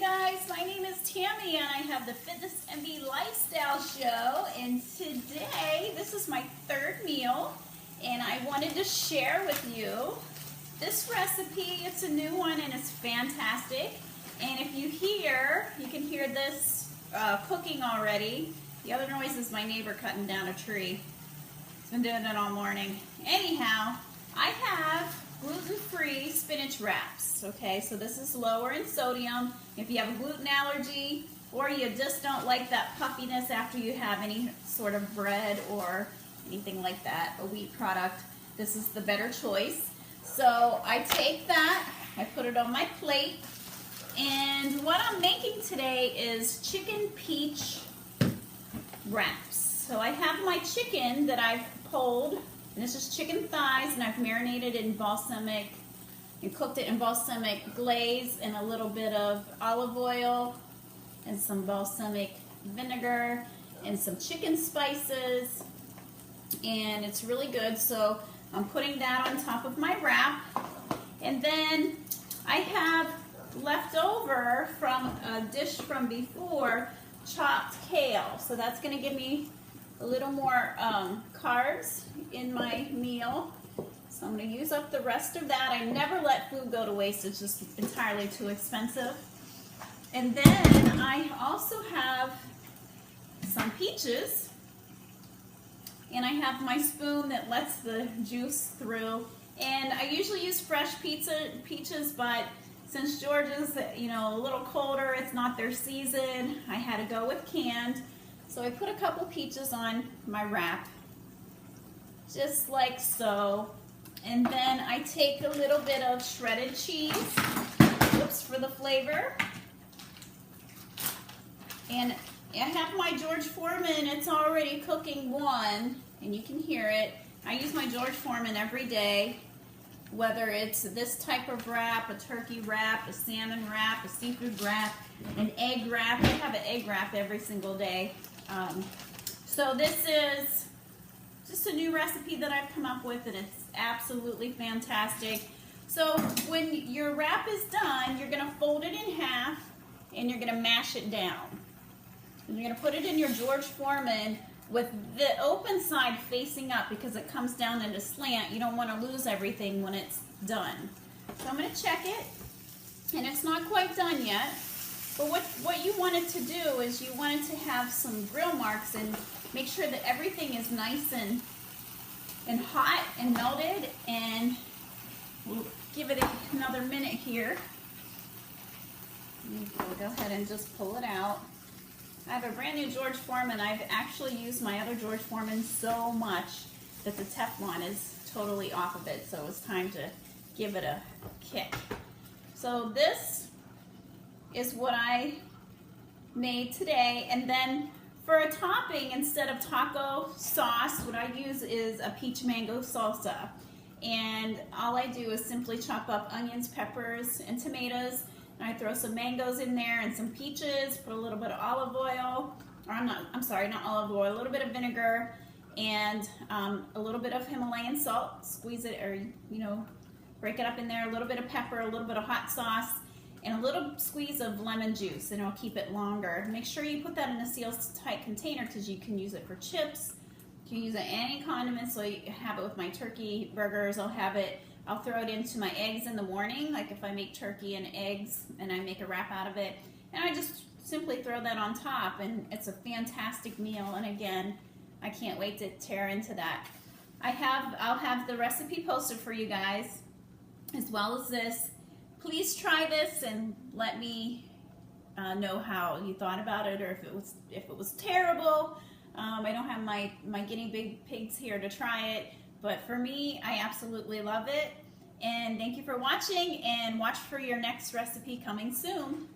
guys, my name is Tammy and I have the Fitness MB Lifestyle Show, and today this is my third meal and I wanted to share with you this recipe. It's a new one and it's fantastic, and if you can hear this cooking already. The other noise is my neighbor cutting down a tree. He's been doing it all morning. Anyhow, I have gluten-free spinach wraps. Okay, so this is lower in sodium. If you have a gluten allergy or you just don't like that puffiness after you have any sort of bread or anything like that, a wheat product, this is the better choice. So I take that, I put it on my plate, and what I'm making today is chicken peach wraps. So I have my chicken that I've pulled, and this is chicken thighs, and I've marinated in balsamic and cooked it in balsamic glaze and a little bit of olive oil and some balsamic vinegar and some chicken spices, and it's really good. So I'm putting that on top of my wrap, and then I have left over from a dish from before chopped kale, so that's going to give me a little more carbs in my meal. So I'm going to use up the rest of that. I never let food go to waste. It's just entirely too expensive. And then I also have some peaches, and I have my spoon that lets the juice through. And I usually use fresh peaches, but since Georgia's, a little colder, it's not their season, I had to go with canned. So I put a couple peaches on my wrap, just like so. And then I take a little bit of shredded cheese, for the flavor. And I have my George Foreman, it's already cooking one, and you can hear it. I use my George Foreman every day, whether it's this type of wrap, a turkey wrap, a salmon wrap, a seafood wrap, an egg wrap. I have an egg wrap every single day. So this is just a new recipe that I've come up with, and it's absolutely fantastic. So when your wrap is done, you're going to fold it in half and you're going to mash it down. And you're going to put it in your George Foreman with the open side facing up, because it comes down in a slant. You don't want to lose everything when it's done. So I'm going to check it, and it's not quite done yet. But what you want it to do is you want it to have some grill marks, and make sure that everything is nice and hot and melted. And we'll give it another minute here. We'll go ahead and just pull it out. I have a brand new George Foreman. I've actually used my other George Foreman so much that the Teflon is totally off of it, so it's time to give it a kick. So this is what I made today, and then for a topping, instead of taco sauce, what I use is a peach mango salsa. And all I do is simply chop up onions, peppers, and tomatoes. And I throw some mangoes in there and some peaches, put a little bit of olive oil, or not olive oil, a little bit of vinegar, and a little bit of Himalayan salt. Squeeze it, or break it up in there, a little bit of pepper, a little bit of hot sauce, and a little squeeze of lemon juice, and it'll keep it longer. Make sure you put that in a sealed tight container, because you can use it for chips. You can use it any condiment, so you have it with my turkey burgers. I'll throw it into my eggs in the morning, like if I make turkey and eggs and I make a wrap out of it. And I just simply throw that on top, and it's a fantastic meal. And again, I can't wait to tear into that. I'll have the recipe posted for you guys, as well as this. Please try this and let me know how you thought about it, or if it was terrible. I don't have my guinea pigs here to try it, but for me, I absolutely love it. And thank you for watching, and watch for your next recipe coming soon.